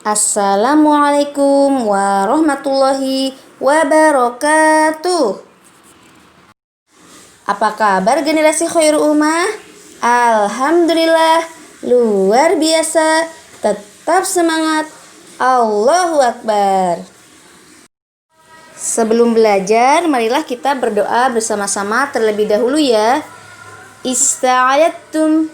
Assalamualaikum warahmatullahi wabarakatuh. Apa kabar generasi Khairul Ummah? Alhamdulillah, luar biasa. Tetap semangat. Allahu Akbar. Sebelum belajar, marilah kita berdoa bersama-sama terlebih dahulu ya. Ista'adattum.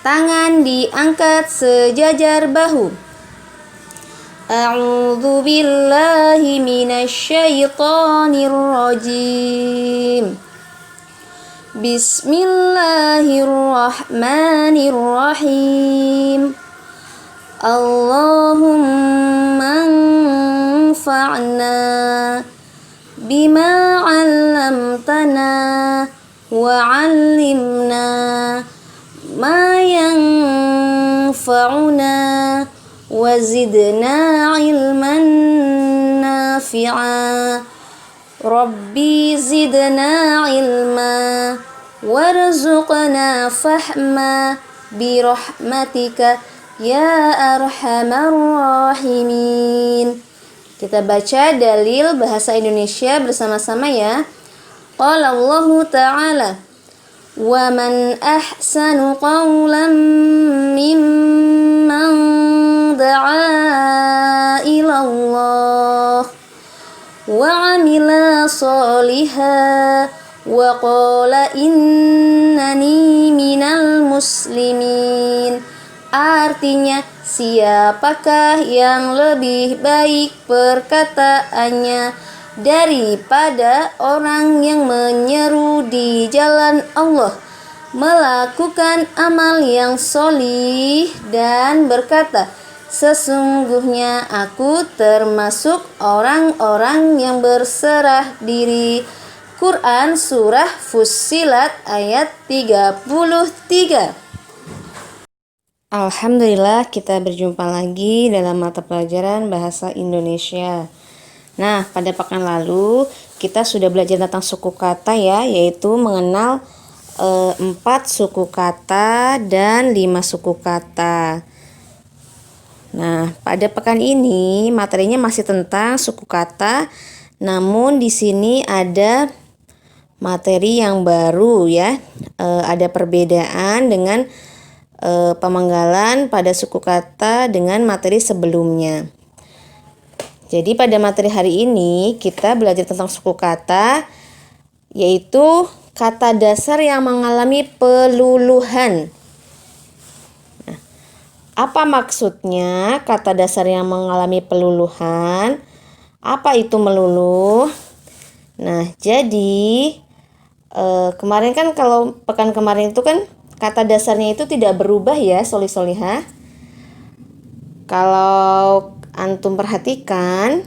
Tangan diangkat sejajar bahu. A'udzu billahi minasyaitonir rajim. Bismillahirrahmanirrahim. Allahumma anfa'na bima 'allamtana wa 'allimna ma yanfa'una wazidna ilman nafi'a. Rabbi zidna ilma warzuqna fahma birahmatika ya arhamar rahimin. Kita baca dalil bahasa Indonesia bersama-sama ya. Qala Allah Ta'ala, wa man ahsanu qawlan mimman da'a ila Allah wa amila sholiha wa qala innani minal muslimin. Artinya, siapakah yang lebih baik perkataannya daripada orang yang menyeru di jalan Allah, melakukan amal yang sholih dan berkata, sesungguhnya aku termasuk orang-orang yang berserah diri. Quran Surah Fussilat ayat 33. Alhamdulillah, kita berjumpa lagi dalam mata pelajaran Bahasa Indonesia. Nah, pada pekan lalu kita sudah belajar tentang suku kata ya, yaitu mengenal 4 suku kata dan 5 suku kata. Nah, pada pekan ini materinya masih tentang suku kata, namun di sini ada materi yang baru ya. Ada perbedaan dengan pemenggalan pada suku kata dengan materi sebelumnya. Jadi pada materi hari ini kita belajar tentang suku kata, yaitu kata dasar yang mengalami peluluhan. Nah, apa maksudnya kata dasar yang mengalami peluluhan? Apa itu meluluh? Nah, jadi kemarin kan kalau pekan kemarin itu kan kata dasarnya itu tidak berubah ya, solih-solihah. Kalau antum perhatikan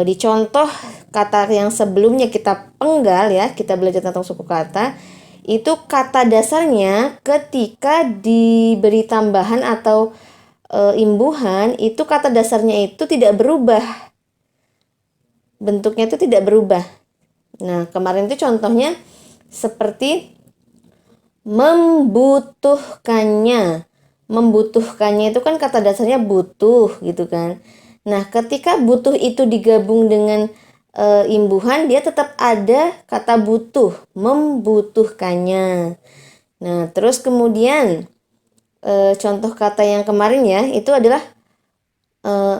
di contoh kata yang sebelumnya kita penggal ya, kita belajar tentang suku kata, itu kata dasarnya ketika diberi tambahan atau imbuhan, itu kata dasarnya itu tidak berubah. Bentuknya itu tidak berubah. Nah, kemarin itu contohnya seperti membutuhkannya. Membutuhkannya itu kan kata dasarnya butuh gitu kan. Nah, ketika butuh itu digabung dengan imbuhan, dia tetap ada kata butuh, membutuhkannya. Nah, terus kemudian contoh kata yang kemarin ya, itu adalah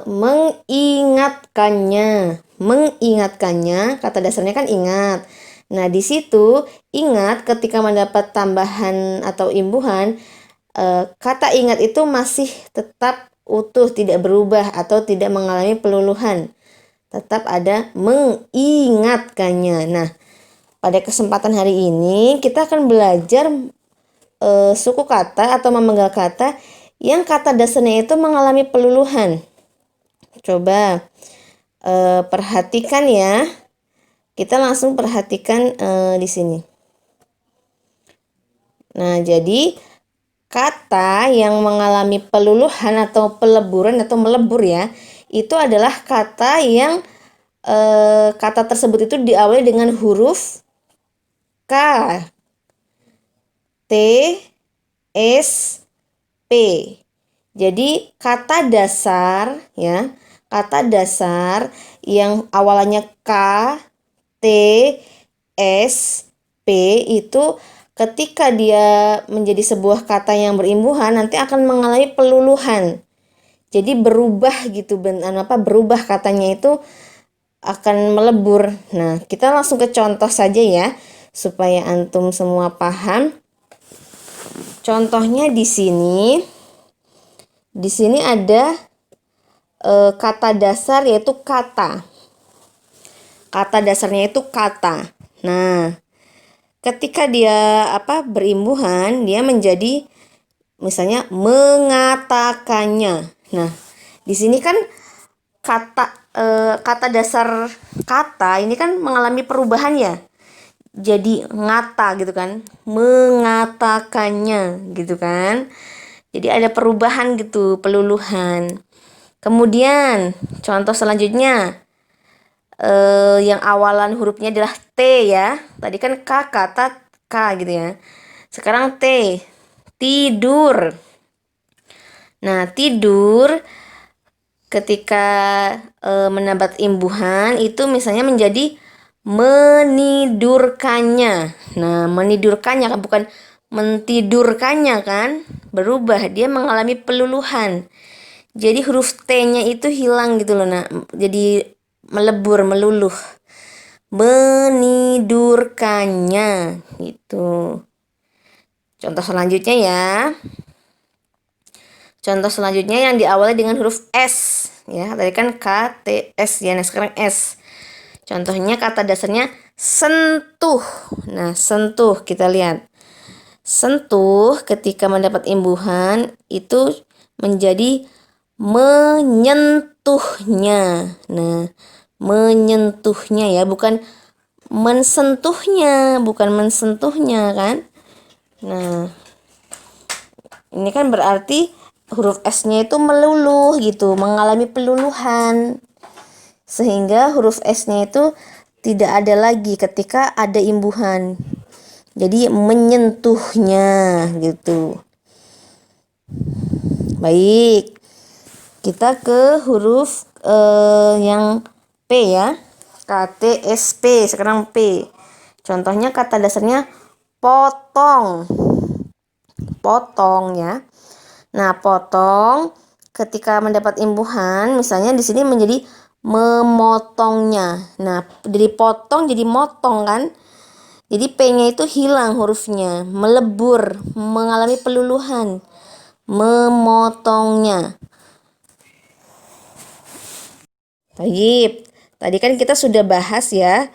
mengingatkannya. Mengingatkannya, kata dasarnya kan ingat. Nah, di situ ingat ketika mendapat tambahan atau imbuhan, kata ingat itu masih tetap utuh, tidak berubah atau tidak mengalami peluluhan. Tetap ada mengingatkannya. Nah, pada kesempatan hari ini kita akan belajar suku kata atau memenggal kata yang kata dasarnya itu mengalami peluluhan. Coba perhatikan ya. Kita langsung perhatikan di sini. Nah, jadi kata yang mengalami peluluhan atau peleburan atau melebur ya, itu adalah kata yang kata tersebut itu diawali dengan huruf K, T, S, P. Jadi kata dasar ya, kata dasar yang awalnya K, T, S, P itu ketika dia menjadi sebuah kata yang berimbuhan nanti akan mengalami peluluhan. Jadi berubah gitu, berubah katanya itu akan melebur. Nah, kita langsung ke contoh saja ya, supaya antum semua paham. Contohnya di sini ada kata dasar yaitu kata. Kata dasarnya itu kata. Nah, ketika dia berimbuhan, dia menjadi misalnya mengatakannya. Nah, di sini kan kata dasar kata ini kan mengalami perubahan ya. Jadi ngata gitu kan, mengatakannya gitu kan. Jadi ada perubahan gitu, peluluhan. Kemudian contoh selanjutnya yang awalan hurufnya adalah T ya. Tadi kan K, kata K gitu ya. Sekarang T, tidur. Nah, tidur ketika mendapat imbuhan itu misalnya menjadi menidurkannya. Nah, menidurkannya kan bukan mentidurkannya kan, berubah, dia mengalami peluluhan. Jadi huruf T-nya itu hilang gitu loh. Nah, jadi melebur, meluluh. Menidurkannya gitu. Contoh selanjutnya ya. Contoh selanjutnya yang diawali dengan huruf S ya. Tadi kan K, T, S ya. Nah, sekarang S. Contohnya kata dasarnya sentuh. Nah, sentuh kita lihat. Sentuh ketika mendapat imbuhan itu menjadi menyentuhnya. Nah, menyentuhnya ya, bukan mensentuhnya kan. Nah, ini kan berarti huruf S-nya itu meluluh gitu, mengalami peluluhan. Sehingga huruf S-nya itu tidak ada lagi ketika ada imbuhan. Jadi menyentuhnya gitu. Baik. Kita ke huruf yang P ya. KTSP, sekarang P. Contohnya kata dasarnya potong. Potong ya. Nah, potong ketika mendapat imbuhan, misalnya di sini menjadi memotongnya. Nah, dari potong jadi motong kan? Jadi P-nya itu hilang hurufnya, melebur, mengalami peluluhan. Memotongnya. Taib. Tadi kan kita sudah bahas ya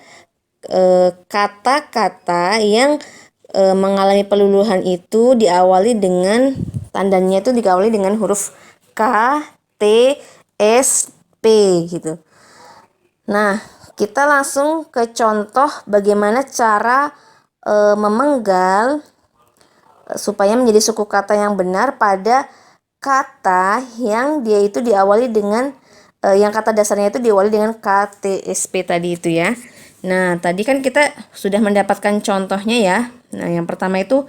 kata-kata yang mengalami peluluhan itu diawali dengan tandanya itu diawali dengan huruf K, T, S, P gitu. Nah, kita langsung ke contoh bagaimana cara memenggal supaya menjadi suku kata yang benar pada kata yang dia itu diawali dengan yang kata dasarnya itu diawali dengan KTSP tadi itu ya. Nah, tadi kan kita sudah mendapatkan contohnya ya. Nah, yang pertama itu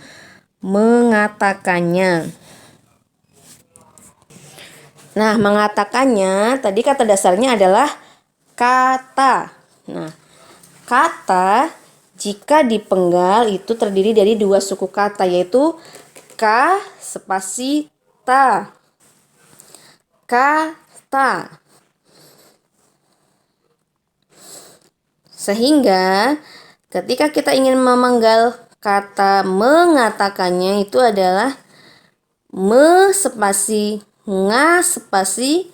mengatakannya. Nah, mengatakannya tadi kata dasarnya adalah kata. Nah, kata jika dipenggal itu terdiri dari dua suku kata yaitu K spasi ta. Kata. Sehingga ketika kita ingin memenggal kata mengatakannya itu adalah me spasi nga spasi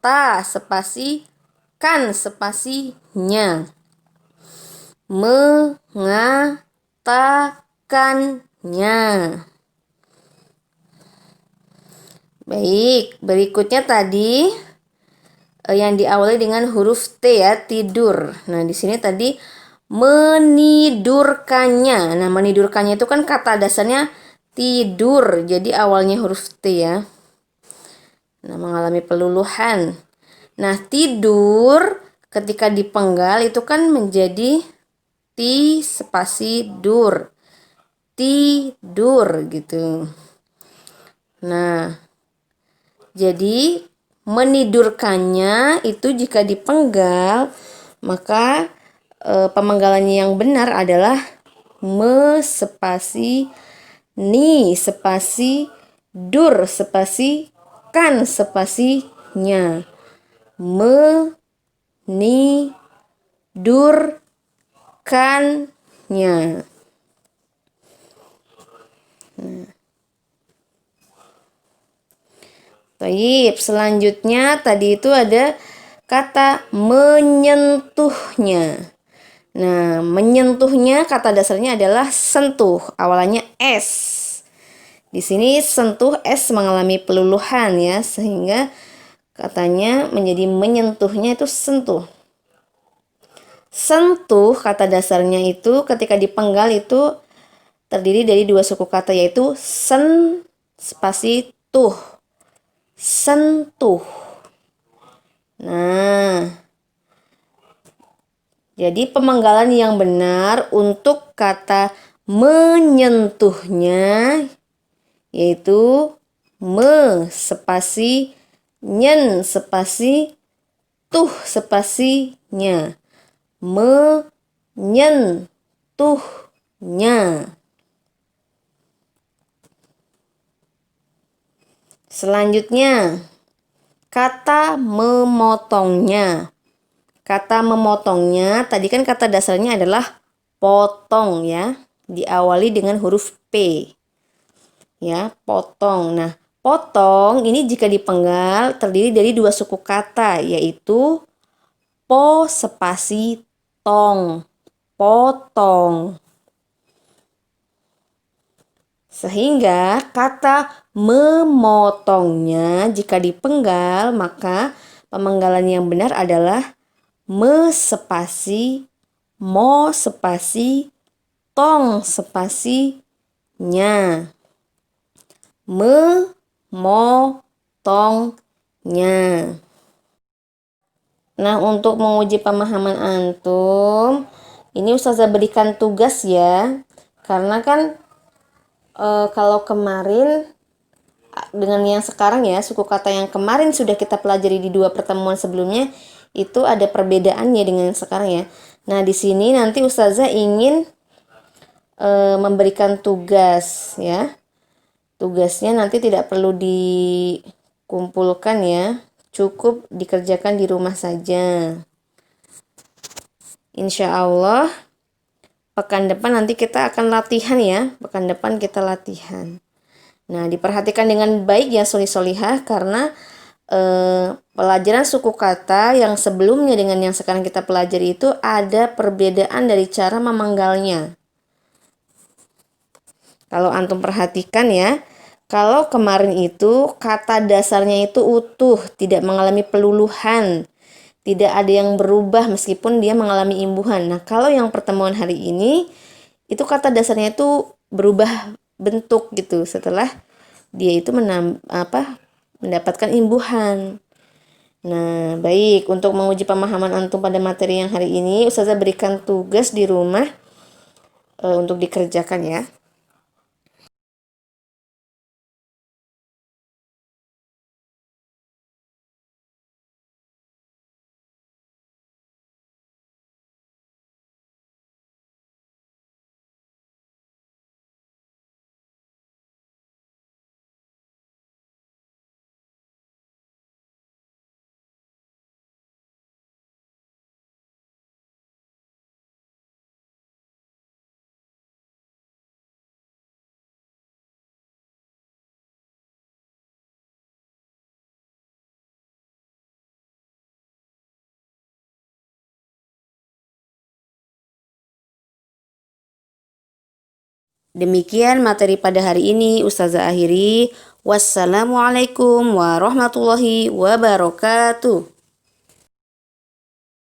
ta spasi kan spasinya. Mengatakannya. Baik, berikutnya tadi yang diawali dengan huruf T ya, tidur. Nah, di sini tadi menidurkannya. Nah, menidurkannya itu kan kata dasarnya tidur. Jadi awalnya huruf T ya. Nah, mengalami peluluhan. Nah, tidur ketika dipenggal itu kan menjadi ti spasi dur. Tidur gitu. Nah, Jadi menidurkannya itu jika dipenggal, maka pemenggalannya yang benar adalah me spasi ni spasi dur spasi kan spasi nya. Menidurkannya. Baik, selanjutnya tadi itu ada kata menyentuhnya. Nah, menyentuhnya kata dasarnya adalah sentuh, awalannya S. Di sini sentuh S mengalami peluluhan ya, sehingga katanya menjadi menyentuhnya itu sentuh. Sentuh kata dasarnya itu ketika dipenggal itu terdiri dari dua suku kata, yaitu sen spasi tuh. Sentuh. Nah, jadi pemenggalan yang benar untuk kata menyentuhnya yaitu me spasi nyen spasi tuh spasinya. Menyentuhnya. Selanjutnya, kata memotongnya. Kata memotongnya, tadi kan kata dasarnya adalah potong ya. Diawali dengan huruf P. Ya, potong. Nah, potong ini jika dipenggal terdiri dari dua suku kata, yaitu po spasi tong. Potong. Sehingga kata memotongnya jika dipenggal, maka pemenggalan yang benar adalah me spasi mo spasi tong spasi nya. Memotongnya. Nah, untuk menguji pemahaman antum, ini Ustazah berikan tugas ya. Karena kan kalau kemarin dengan yang sekarang ya, suku kata yang kemarin sudah kita pelajari di dua pertemuan sebelumnya, itu ada perbedaannya dengan yang sekarang ya. Nah, di sini nanti Ustazah ingin memberikan tugas ya. Tugasnya nanti tidak perlu dikumpulkan ya, cukup dikerjakan di rumah saja. Insya Allah pekan depan nanti kita akan latihan ya. Pekan depan kita latihan. Nah, diperhatikan dengan baik ya solihah karena pelajaran suku kata yang sebelumnya dengan yang sekarang kita pelajari itu ada perbedaan dari cara memenggalnya. Kalau antum perhatikan ya, kalau kemarin itu kata dasarnya itu utuh, tidak mengalami peluluhan. Tidak ada yang berubah meskipun dia mengalami imbuhan. Nah, kalau yang pertemuan hari ini, itu kata dasarnya itu berubah bentuk gitu setelah dia itu mendapatkan imbuhan. Nah, baik. Untuk menguji pemahaman antum pada materi yang hari ini, Ustazah berikan tugas di rumah untuk dikerjakan ya. Demikian materi pada hari ini Ustazah akhiri. Wassalamualaikum warahmatullahi wabarakatuh.